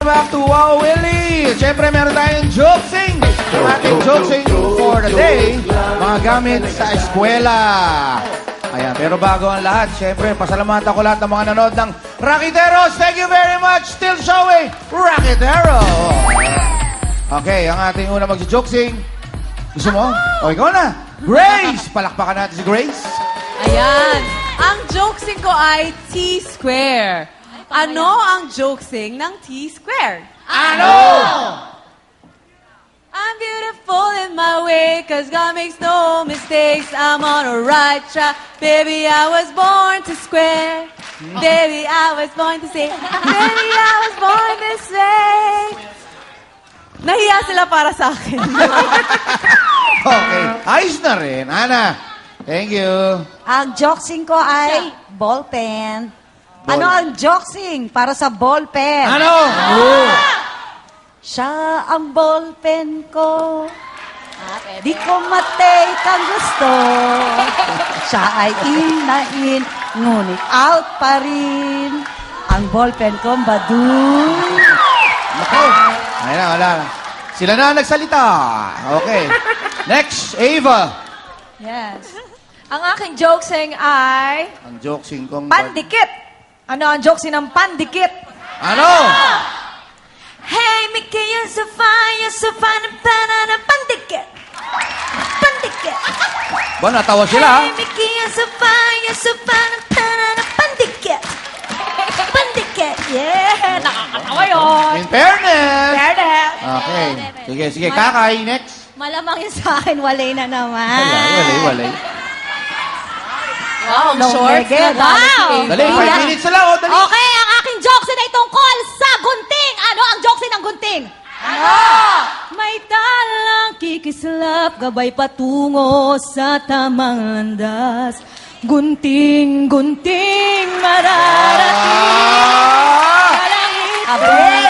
Back to Wow Willie. Siyempre, meron tayong jokesing. Ang ating jokesing for the day, mga gamit sa eskwela. Ayan, pero bago ang lahat, siyempre, pasalamatan ko lahat ng mga nanood ng Rackiteros. Thank you very much. Still showing Rackitero. Okay, ang ating una mag-jokesing. Gusto mo? O, ikaw na. Grace! Palakpakan natin si Grace. Ayan. Ang jokesing ko ay T-square. Ano ang jokesing ng T-square? Ano? I'm beautiful in my way, cause God makes no mistakes. I'm on a right track. Baby, I was born to square. Baby, I was born to say. Baby, I was born this way. Nahiya sila para sa akin. Okay, ayos na rin. Ana, thank you. Ang jokesing ko ay ballpen. Ano ang jokesing para sa ballpen? Ano? Siya ang ballpen ko. Di ko matake ang gusto. Siya ay in, ngunit out pa rin. Ang ballpen ko baduy. Naku. Ayun na, wala na. Sila na ang nagsalita. Okay. Next, Ava. Yes. Ang aking jokesing ay Ang jokesing kong... pandikit. Ano ang jokesing ng pandikit? Ano? Hey, Mickey, you're so fine, and pandikit. Pandikit. Ba, natawa sila, ha? Hey, Mickey, you're so fine, and pandikit. Pandikit. Yeah, nakakatawa yun. In fairness. Fairness. Okay. Sige, Kakay, next. Malamang yun sa akin, walay na naman. Walay. Wow, ang No, short Megan. na Wow. Dali, 5 minutes na lang, oh, dali. Okay, ang aking jokesing ay tungkol sa gunting. Ano ang jokesing ng gunting? May talang kikislap, gabay patungo sa tamang landas. Gunting, mararating. Abay!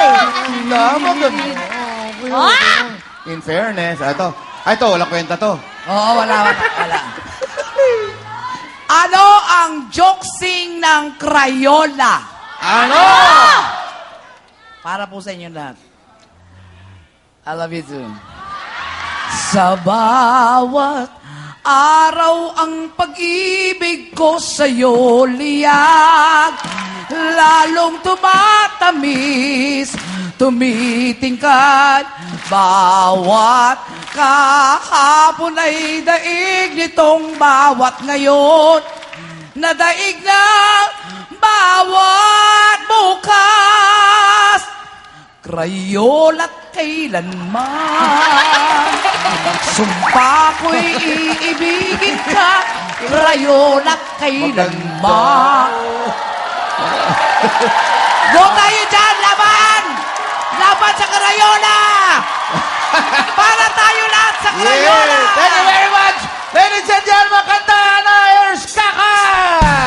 In fairness, ito, walang kwenta to. Oo, wala. Ano ang jokesing ng Crayola? Ano? Para po sa inyo lahat. I love you too. Sa bawat araw ang pag-ibig ko sa'yo liyag, lalong tumatamis, tumitingkad, bawat kahapon ay daig nitong bawat ngayon, na daig ng bawat bukas, Crayola't kailanman. Sumpa ko'y iibigin ka, Crayola't kailanman. Go tayo dyan, laban! Laban sa Crayola! Para tayo lahat sa Crayola! Thank you very much! Ladies and gentlemen, kanta na, here's Kakay!